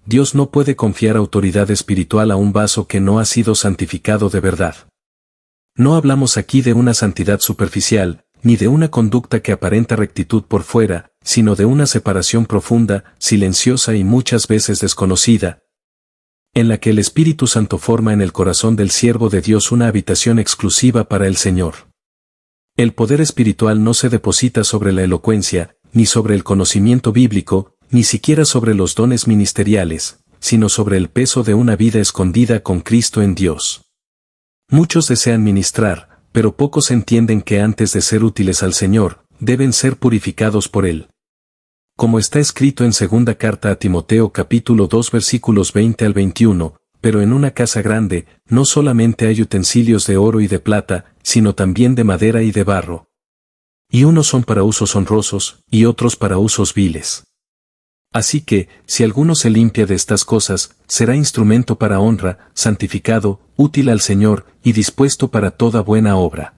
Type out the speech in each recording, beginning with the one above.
Dios no puede confiar autoridad espiritual a un vaso que no ha sido santificado de verdad. No hablamos aquí de una santidad superficial, ni de una conducta que aparenta rectitud por fuera, sino de una separación profunda, silenciosa y muchas veces desconocida, en la que el Espíritu Santo forma en el corazón del siervo de Dios una habitación exclusiva para el Señor. El poder espiritual no se deposita sobre la elocuencia, ni sobre el conocimiento bíblico, ni siquiera sobre los dones ministeriales, sino sobre el peso de una vida escondida con Cristo en Dios. Muchos desean ministrar, pero pocos entienden que antes de ser útiles al Señor, deben ser purificados por Él. Como está escrito en segunda carta a Timoteo capítulo 2 versículos 20 al 21, pero en una casa grande, no solamente hay utensilios de oro y de plata, sino también de madera y de barro. Y unos son para usos honrosos, y otros para usos viles. Así que, si alguno se limpia de estas cosas, será instrumento para honra, santificado, útil al Señor, y dispuesto para toda buena obra.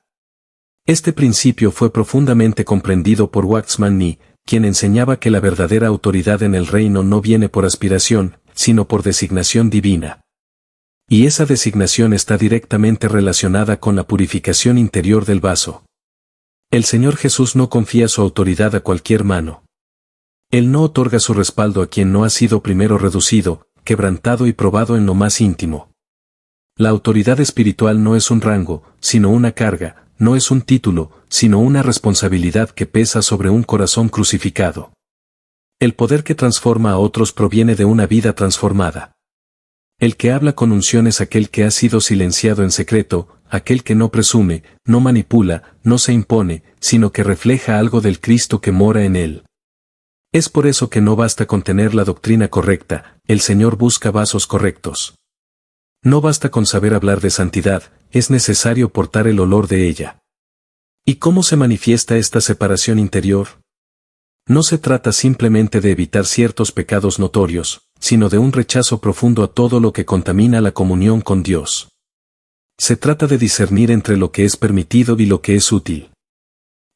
Este principio fue profundamente comprendido por Waxman Nee, quien enseñaba que la verdadera autoridad en el reino no viene por aspiración, sino por designación divina. Y esa designación está directamente relacionada con la purificación interior del vaso. El Señor Jesús no confía su autoridad a cualquier mano. Él no otorga su respaldo a quien no ha sido primero reducido, quebrantado y probado en lo más íntimo. La autoridad espiritual no es un rango, sino una carga, no es un título, sino una responsabilidad que pesa sobre un corazón crucificado. El poder que transforma a otros proviene de una vida transformada. El que habla con unción es aquel que ha sido silenciado en secreto, aquel que no presume, no manipula, no se impone, sino que refleja algo del Cristo que mora en él. Es por eso que no basta con tener la doctrina correcta, el Señor busca vasos correctos. No basta con saber hablar de santidad, es necesario portar el olor de ella. ¿Y cómo se manifiesta esta separación interior? No se trata simplemente de evitar ciertos pecados notorios, sino de un rechazo profundo a todo lo que contamina la comunión con Dios. Se trata de discernir entre lo que es permitido y lo que es útil.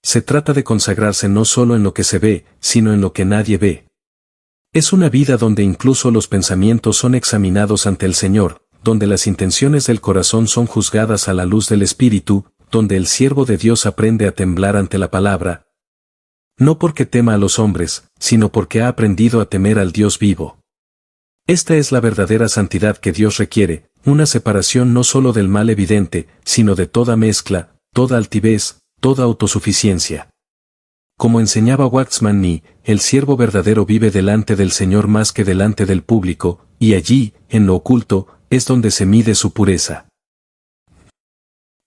Se trata de consagrarse no solo en lo que se ve, sino en lo que nadie ve. Es una vida donde incluso los pensamientos son examinados ante el Señor, donde las intenciones del corazón son juzgadas a la luz del Espíritu, donde el siervo de Dios aprende a temblar ante la palabra, no porque tema a los hombres, sino porque ha aprendido a temer al Dios vivo. Esta es la verdadera santidad que Dios requiere, una separación no solo del mal evidente, sino de toda mezcla, toda altivez, toda autosuficiencia. Como enseñaba Waxman Nee, el siervo verdadero vive delante del Señor más que delante del público, y allí, en lo oculto, es donde se mide su pureza.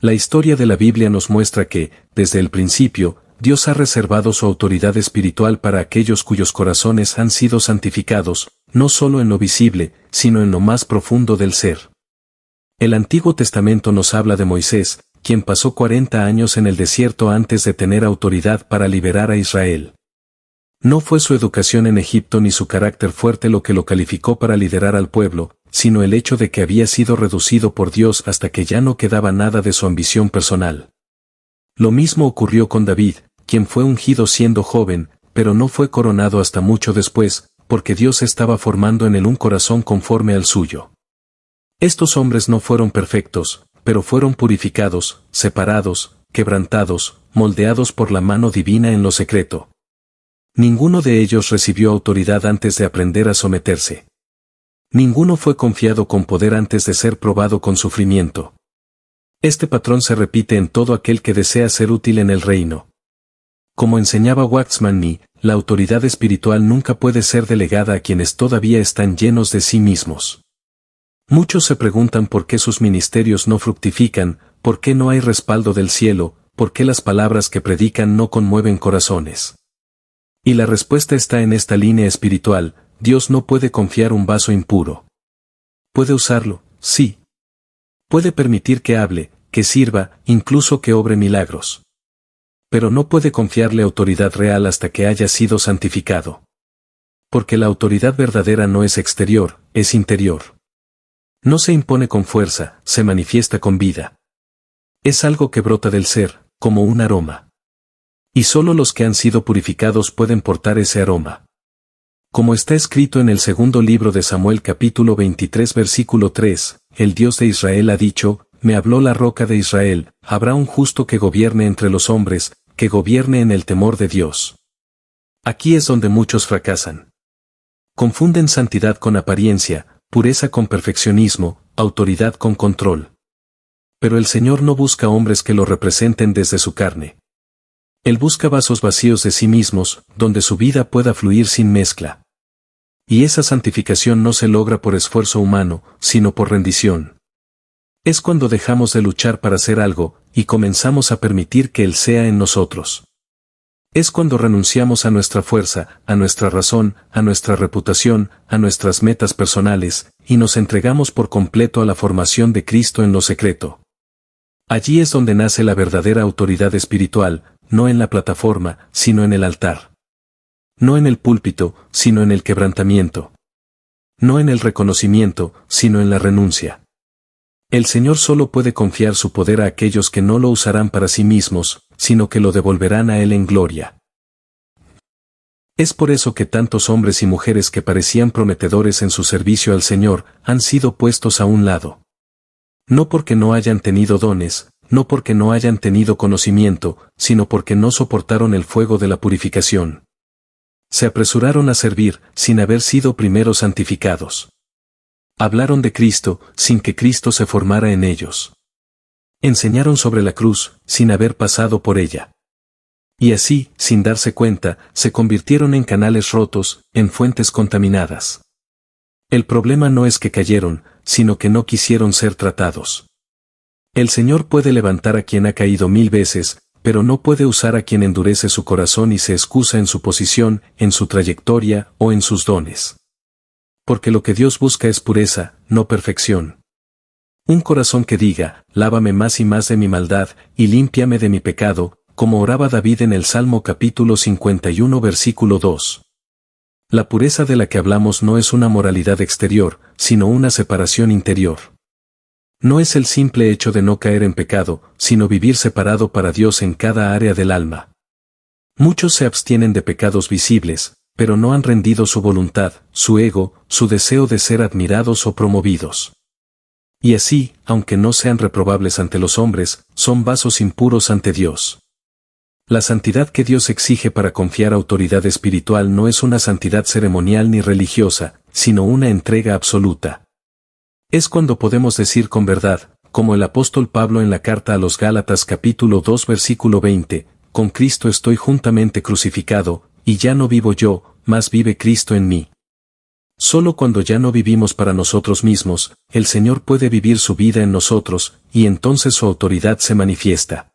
La historia de la Biblia nos muestra que, desde el principio, Dios ha reservado su autoridad espiritual para aquellos cuyos corazones han sido santificados, no solo en lo visible, sino en lo más profundo del ser. El Antiguo Testamento nos habla de Moisés, quien pasó 40 años en el desierto antes de tener autoridad para liberar a Israel. No fue su educación en Egipto ni su carácter fuerte lo que lo calificó para liderar al pueblo, sino el hecho de que había sido reducido por Dios hasta que ya no quedaba nada de su ambición personal. Lo mismo ocurrió con David, quien fue ungido siendo joven, pero no fue coronado hasta mucho después, porque Dios estaba formando en él un corazón conforme al suyo. Estos hombres no fueron perfectos, pero fueron purificados, separados, quebrantados, moldeados por la mano divina en lo secreto. Ninguno de ellos recibió autoridad antes de aprender a someterse. Ninguno fue confiado con poder antes de ser probado con sufrimiento. Este patrón se repite en todo aquel que desea ser útil en el reino. Como enseñaba Waxman Nee, la autoridad espiritual nunca puede ser delegada a quienes todavía están llenos de sí mismos. Muchos se preguntan por qué sus ministerios no fructifican, por qué no hay respaldo del cielo, por qué las palabras que predican no conmueven corazones. Y la respuesta está en esta línea espiritual: Dios no puede confiar un vaso impuro. Puede usarlo, sí. Puede permitir que hable, que sirva, incluso que obre milagros. Pero no puede confiarle autoridad real hasta que haya sido santificado. Porque la autoridad verdadera no es exterior, es interior. No se impone con fuerza, se manifiesta con vida. Es algo que brota del ser, como un aroma. Y solo los que han sido purificados pueden portar ese aroma. Como está escrito en el segundo libro de Samuel capítulo 23 versículo 3, el Dios de Israel ha dicho, me habló la roca de Israel, habrá un justo que gobierne entre los hombres, que gobierne en el temor de Dios. Aquí es donde muchos fracasan. Confunden santidad con apariencia, pureza con perfeccionismo, autoridad con control. Pero el Señor no busca hombres que lo representen desde su carne. Él busca vasos vacíos de sí mismos, donde su vida pueda fluir sin mezcla. Y esa santificación no se logra por esfuerzo humano, sino por rendición. Es cuando dejamos de luchar para hacer algo, y comenzamos a permitir que Él sea en nosotros. Es cuando renunciamos a nuestra fuerza, a nuestra razón, a nuestra reputación, a nuestras metas personales, y nos entregamos por completo a la formación de Cristo en lo secreto. Allí es donde nace la verdadera autoridad espiritual, no en la plataforma, sino en el altar. No en el púlpito, sino en el quebrantamiento. No en el reconocimiento, sino en la renuncia. El Señor solo puede confiar su poder a aquellos que no lo usarán para sí mismos, sino que lo devolverán a Él en gloria. Es por eso que tantos hombres y mujeres que parecían prometedores en su servicio al Señor, han sido puestos a un lado. No porque no hayan tenido dones, no porque no hayan tenido conocimiento, sino porque no soportaron el fuego de la purificación. Se apresuraron a servir, sin haber sido primero santificados. Hablaron de Cristo, sin que Cristo se formara en ellos. Enseñaron sobre la cruz, sin haber pasado por ella. Y así, sin darse cuenta, se convirtieron en canales rotos, en fuentes contaminadas. El problema no es que cayeron, sino que no quisieron ser tratados. El Señor puede levantar a quien ha caído 1000 veces, pero no puede usar a quien endurece su corazón y se excusa en su posición, en su trayectoria o en sus dones. Porque lo que Dios busca es pureza, no perfección. Un corazón que diga, lávame más y más de mi maldad, y límpiame de mi pecado, como oraba David en el Salmo capítulo 51 versículo 2. La pureza de la que hablamos no es una moralidad exterior, sino una separación interior. No es el simple hecho de no caer en pecado, sino vivir separado para Dios en cada área del alma. Muchos se abstienen de pecados visibles, pero no han rendido su voluntad, su ego, su deseo de ser admirados o promovidos. Y así, aunque no sean reprobables ante los hombres, son vasos impuros ante Dios. La santidad que Dios exige para confiar autoridad espiritual no es una santidad ceremonial ni religiosa, sino una entrega absoluta. Es cuando podemos decir con verdad, como el apóstol Pablo en la carta a los Gálatas capítulo 2 versículo 20, con Cristo estoy juntamente crucificado, y ya no vivo yo, mas vive Cristo en mí. Solo cuando ya no vivimos para nosotros mismos, el Señor puede vivir su vida en nosotros, y entonces su autoridad se manifiesta.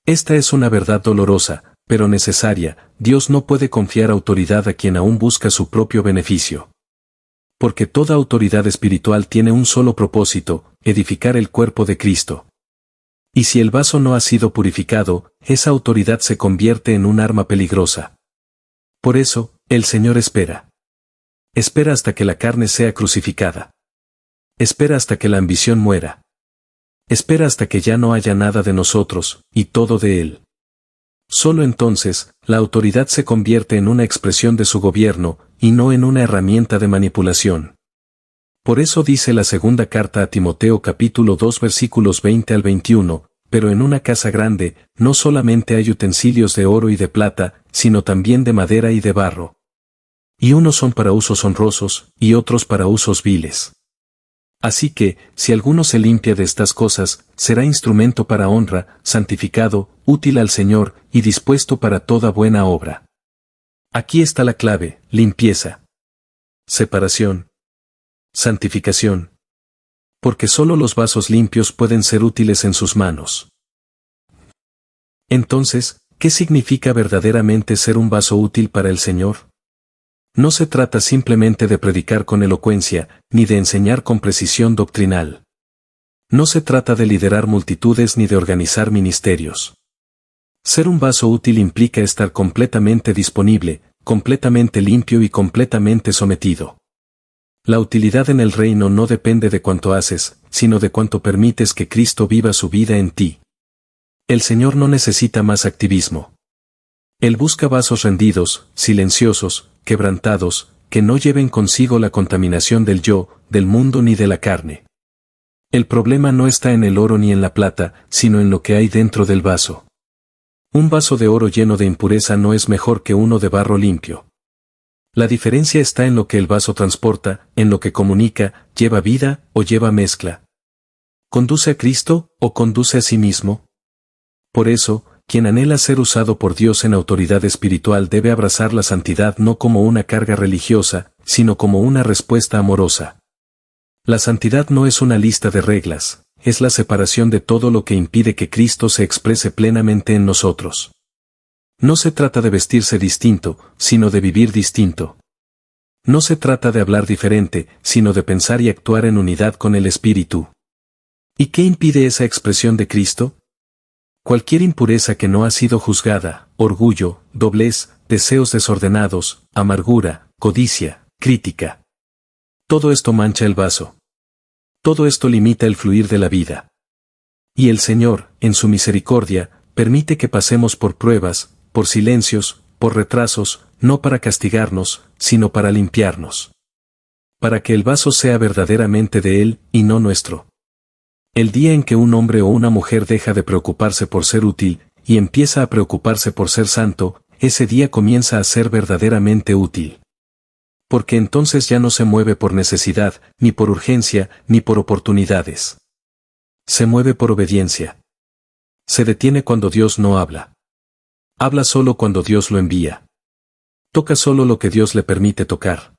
Esta es una verdad dolorosa, pero necesaria. Dios no puede confiar autoridad a quien aún busca su propio beneficio. Porque toda autoridad espiritual tiene un solo propósito, edificar el cuerpo de Cristo. Y si el vaso no ha sido purificado, esa autoridad se convierte en un arma peligrosa. Por eso, el Señor espera. Espera hasta que la carne sea crucificada. Espera hasta que la ambición muera. Espera hasta que ya no haya nada de nosotros, y todo de Él. Solo entonces, la autoridad se convierte en una expresión de su gobierno, y no en una herramienta de manipulación. Por eso dice la segunda carta a Timoteo capítulo 2 versículos 20 al 21, pero en una casa grande, no solamente hay utensilios de oro y de plata, sino también de madera y de barro. Y unos son para usos honrosos, y otros para usos viles. Así que, si alguno se limpia de estas cosas, será instrumento para honra, santificado, útil al Señor, y dispuesto para toda buena obra. Aquí está la clave: limpieza, separación, santificación. Porque solo los vasos limpios pueden ser útiles en sus manos. Entonces, ¿qué significa verdaderamente ser un vaso útil para el Señor? No se trata simplemente de predicar con elocuencia, ni de enseñar con precisión doctrinal. No se trata de liderar multitudes ni de organizar ministerios. Ser un vaso útil implica estar completamente disponible, completamente limpio y completamente sometido. La utilidad en el reino no depende de cuánto haces, sino de cuánto permites que Cristo viva su vida en ti. El Señor no necesita más activismo. Él busca vasos rendidos, silenciosos, quebrantados, que no lleven consigo la contaminación del yo, del mundo ni de la carne. El problema no está en el oro ni en la plata, sino en lo que hay dentro del vaso. Un vaso de oro lleno de impureza no es mejor que uno de barro limpio. La diferencia está en lo que el vaso transporta, en lo que comunica, lleva vida o lleva mezcla. ¿Conduce a Cristo o conduce a sí mismo? Por eso, quien anhela ser usado por Dios en autoridad espiritual debe abrazar la santidad no como una carga religiosa, sino como una respuesta amorosa. La santidad no es una lista de reglas, es la separación de todo lo que impide que Cristo se exprese plenamente en nosotros. No se trata de vestirse distinto, sino de vivir distinto. No se trata de hablar diferente, sino de pensar y actuar en unidad con el Espíritu. ¿Y qué impide esa expresión de Cristo? Cualquier impureza que no ha sido juzgada, orgullo, doblez, deseos desordenados, amargura, codicia, crítica. Todo esto mancha el vaso. Todo esto limita el fluir de la vida. Y el Señor, en su misericordia, permite que pasemos por pruebas, por silencios, por retrasos, no para castigarnos, sino para limpiarnos. Para que el vaso sea verdaderamente de Él, y no nuestro. El día en que un hombre o una mujer deja de preocuparse por ser útil, y empieza a preocuparse por ser santo, ese día comienza a ser verdaderamente útil. Porque entonces ya no se mueve por necesidad, ni por urgencia, ni por oportunidades. Se mueve por obediencia. Se detiene cuando Dios no habla. Habla solo cuando Dios lo envía. Toca solo lo que Dios le permite tocar.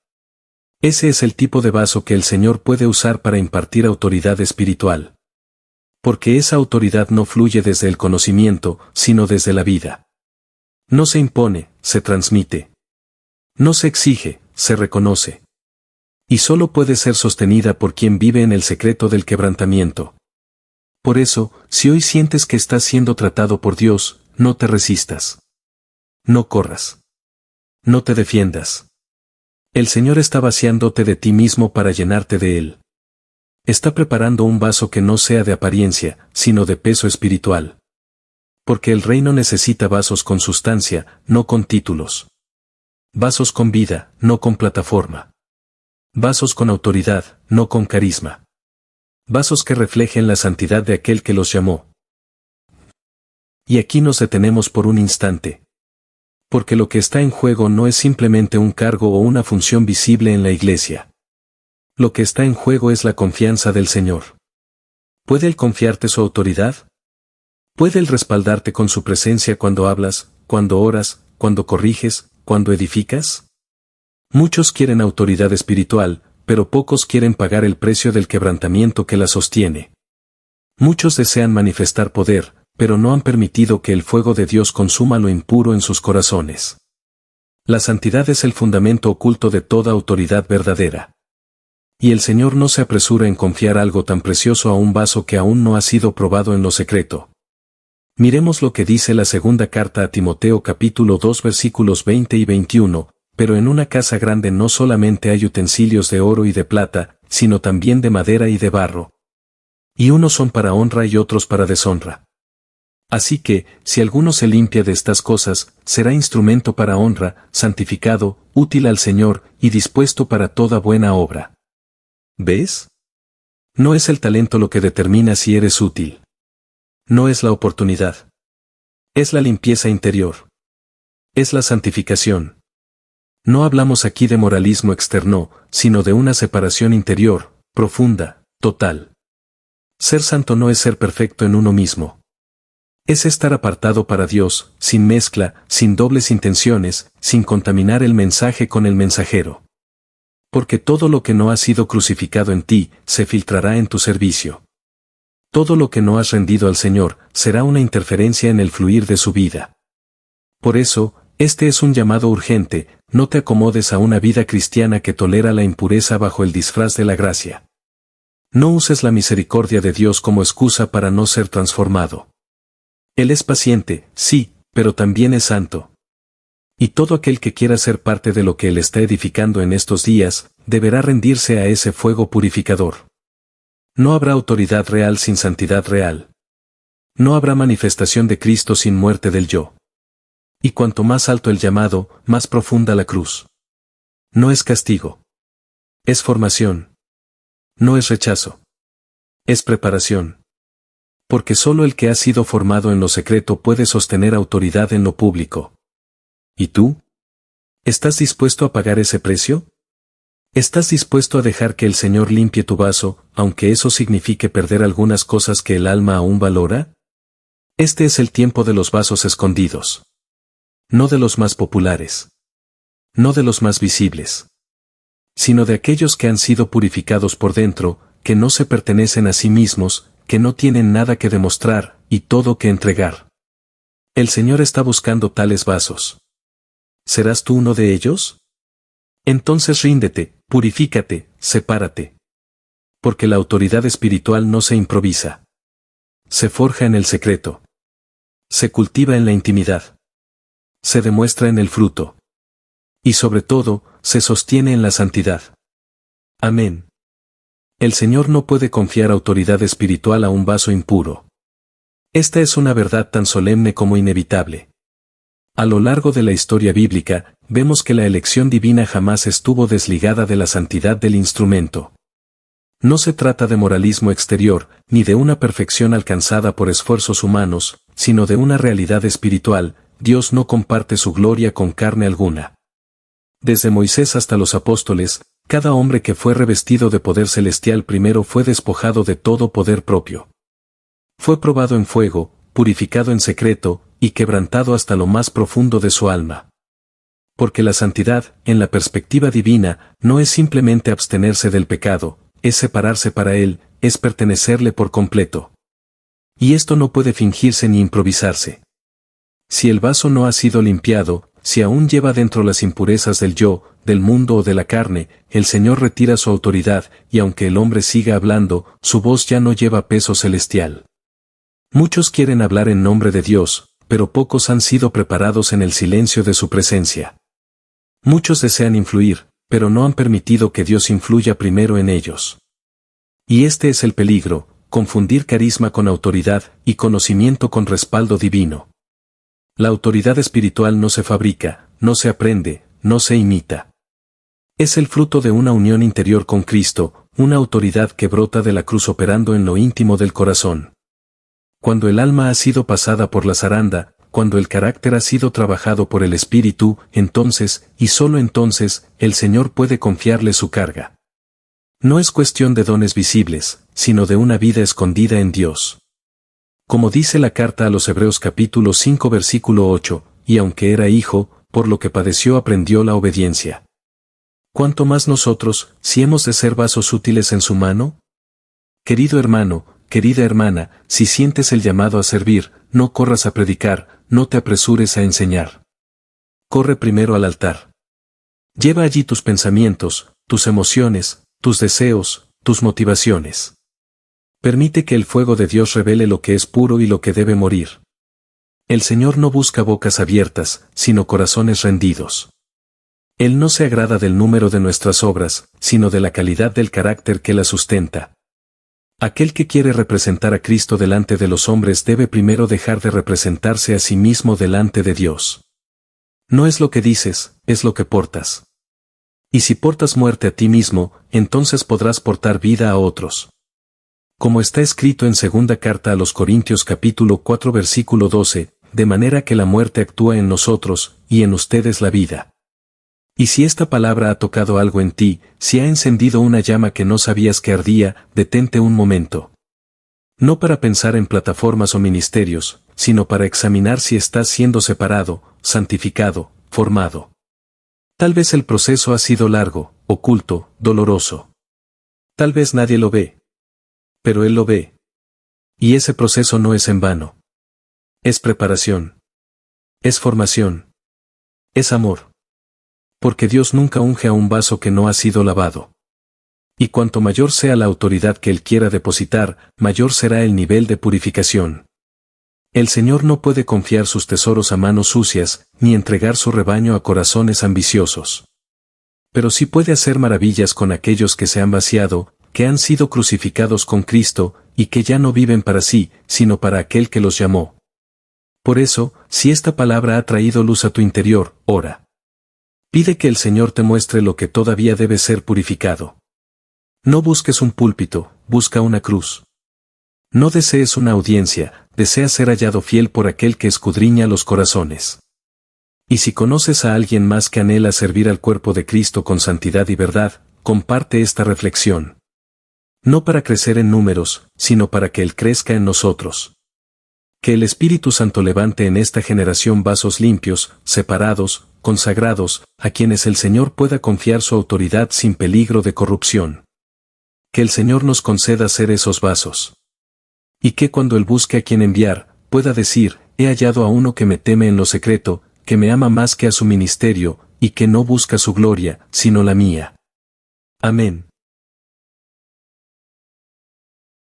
Ese es el tipo de vaso que el Señor puede usar para impartir autoridad espiritual. Porque esa autoridad no fluye desde el conocimiento, sino desde la vida. No se impone, se transmite. No se exige, se reconoce. Y solo puede ser sostenida por quien vive en el secreto del quebrantamiento. Por eso, si hoy sientes que estás siendo tratado por Dios, no te resistas. No corras. No te defiendas. El Señor está vaciándote de ti mismo para llenarte de Él. Está preparando un vaso que no sea de apariencia, sino de peso espiritual. Porque el reino necesita vasos con sustancia, no con títulos. Vasos con vida, no con plataforma. Vasos con autoridad, no con carisma. Vasos que reflejen la santidad de aquel que los llamó. Y aquí nos detenemos por un instante. Porque lo que está en juego no es simplemente un cargo o una función visible en la iglesia. Lo que está en juego es la confianza del Señor. ¿Puede Él confiarte su autoridad? ¿Puede Él respaldarte con su presencia cuando hablas, cuando oras, cuando corriges, cuando edificas? Muchos quieren autoridad espiritual, pero pocos quieren pagar el precio del quebrantamiento que la sostiene. Muchos desean manifestar poder, pero no han permitido que el fuego de Dios consuma lo impuro en sus corazones. La santidad es el fundamento oculto de toda autoridad verdadera. Y el Señor no se apresura en confiar algo tan precioso a un vaso que aún no ha sido probado en lo secreto. Miremos lo que dice la segunda carta a Timoteo capítulo 2 versículos 20 y 21, pero en una casa grande no solamente hay utensilios de oro y de plata, sino también de madera y de barro. Y unos son para honra y otros para deshonra. Así que, si alguno se limpia de estas cosas, será instrumento para honra, santificado, útil al Señor, y dispuesto para toda buena obra. ¿Ves? No es el talento lo que determina si eres útil. No es la oportunidad. Es la limpieza interior. Es la santificación. No hablamos aquí de moralismo externo, sino de una separación interior, profunda, total. Ser santo no es ser perfecto en uno mismo. Es estar apartado para Dios, sin mezcla, sin dobles intenciones, sin contaminar el mensaje con el mensajero. Porque todo lo que no ha sido crucificado en ti, se filtrará en tu servicio. Todo lo que no has rendido al Señor, será una interferencia en el fluir de su vida. Por eso, este es un llamado urgente, no te acomodes a una vida cristiana que tolera la impureza bajo el disfraz de la gracia. No uses la misericordia de Dios como excusa para no ser transformado. Él es paciente, sí, pero también es santo. Y todo aquel que quiera ser parte de lo que Él está edificando en estos días, deberá rendirse a ese fuego purificador. No habrá autoridad real sin santidad real. No habrá manifestación de Cristo sin muerte del yo. Y cuanto más alto el llamado, más profunda la cruz. No es castigo. Es formación. No es rechazo. Es preparación. Porque solo el que ha sido formado en lo secreto puede sostener autoridad en lo público. ¿Y tú? ¿Estás dispuesto a pagar ese precio? ¿Estás dispuesto a dejar que el Señor limpie tu vaso, aunque eso signifique perder algunas cosas que el alma aún valora? Este es el tiempo de los vasos escondidos. No de los más populares. No de los más visibles. Sino de aquellos que han sido purificados por dentro, que no se pertenecen a sí mismos, que no tienen nada que demostrar, y todo que entregar. El Señor está buscando tales vasos. ¿Serás tú uno de ellos? Entonces ríndete, purifícate, sepárate. Porque la autoridad espiritual no se improvisa. Se forja en el secreto. Se cultiva en la intimidad. Se demuestra en el fruto. Y sobre todo, se sostiene en la santidad. Amén. El Señor no puede confiar autoridad espiritual a un vaso impuro. Esta es una verdad tan solemne como inevitable. A lo largo de la historia bíblica, vemos que la elección divina jamás estuvo desligada de la santidad del instrumento. No se trata de moralismo exterior, ni de una perfección alcanzada por esfuerzos humanos, sino de una realidad espiritual. Dios no comparte su gloria con carne alguna. Desde Moisés hasta los apóstoles, cada hombre que fue revestido de poder celestial primero fue despojado de todo poder propio. Fue probado en fuego, purificado en secreto, y quebrantado hasta lo más profundo de su alma. Porque la santidad, en la perspectiva divina, no es simplemente abstenerse del pecado, es separarse para él, es pertenecerle por completo. Y esto no puede fingirse ni improvisarse. Si el vaso no ha sido limpiado, si aún lleva dentro las impurezas del yo, del mundo o de la carne, el Señor retira su autoridad, y aunque el hombre siga hablando, su voz ya no lleva peso celestial. Muchos quieren hablar en nombre de Dios, pero pocos han sido preparados en el silencio de su presencia. Muchos desean influir, pero no han permitido que Dios influya primero en ellos. Y este es el peligro, confundir carisma con autoridad y conocimiento con respaldo divino. La autoridad espiritual no se fabrica, no se aprende, no se imita. Es el fruto de una unión interior con Cristo, una autoridad que brota de la cruz operando en lo íntimo del corazón. Cuando el alma ha sido pasada por la zaranda, cuando el carácter ha sido trabajado por el Espíritu, entonces, y solo entonces, el Señor puede confiarle su carga. No es cuestión de dones visibles, sino de una vida escondida en Dios. Como dice la carta a los Hebreos capítulo 5 versículo 8, y aunque era hijo, por lo que padeció aprendió la obediencia. ¿Cuánto más nosotros, si hemos de ser vasos útiles en su mano? Querido hermano, querida hermana, si sientes el llamado a servir, no corras a predicar, no te apresures a enseñar. Corre primero al altar. Lleva allí tus pensamientos, tus emociones, tus deseos, tus motivaciones. Permite que el fuego de Dios revele lo que es puro y lo que debe morir. El Señor no busca bocas abiertas, sino corazones rendidos. Él no se agrada del número de nuestras obras, sino de la calidad del carácter que las sustenta. Aquel que quiere representar a Cristo delante de los hombres debe primero dejar de representarse a sí mismo delante de Dios. No es lo que dices, es lo que portas. Y si portas muerte a ti mismo, entonces podrás portar vida a otros. Como está escrito en segunda carta a los Corintios capítulo 4 versículo 12, de manera que la muerte actúa en nosotros, y en ustedes la vida. Y si esta palabra ha tocado algo en ti, si ha encendido una llama que no sabías que ardía, detente un momento. No para pensar en plataformas o ministerios, sino para examinar si estás siendo separado, santificado, formado. Tal vez el proceso ha sido largo, oculto, doloroso. Tal vez nadie lo ve. Pero Él lo ve. Y ese proceso no es en vano. Es preparación. Es formación. Es amor. Porque Dios nunca unge a un vaso que no ha sido lavado. Y cuanto mayor sea la autoridad que Él quiera depositar, mayor será el nivel de purificación. El Señor no puede confiar sus tesoros a manos sucias, ni entregar su rebaño a corazones ambiciosos. Pero sí puede hacer maravillas con aquellos que se han vaciado, que han sido crucificados con Cristo, y que ya no viven para sí, sino para aquel que los llamó. Por eso, si esta palabra ha traído luz a tu interior, ora. Pide que el Señor te muestre lo que todavía debe ser purificado. No busques un púlpito, busca una cruz. No desees una audiencia, desea ser hallado fiel por aquel que escudriña los corazones. Y si conoces a alguien más que anhela servir al cuerpo de Cristo con santidad y verdad, comparte esta reflexión. No para crecer en números, sino para que Él crezca en nosotros. Que el Espíritu Santo levante en esta generación vasos limpios, separados, consagrados, a quienes el Señor pueda confiar su autoridad sin peligro de corrupción. Que el Señor nos conceda ser esos vasos. Y que cuando Él busque a quien enviar, pueda decir, he hallado a uno que me teme en lo secreto, que me ama más que a su ministerio, y que no busca su gloria, sino la mía. Amén.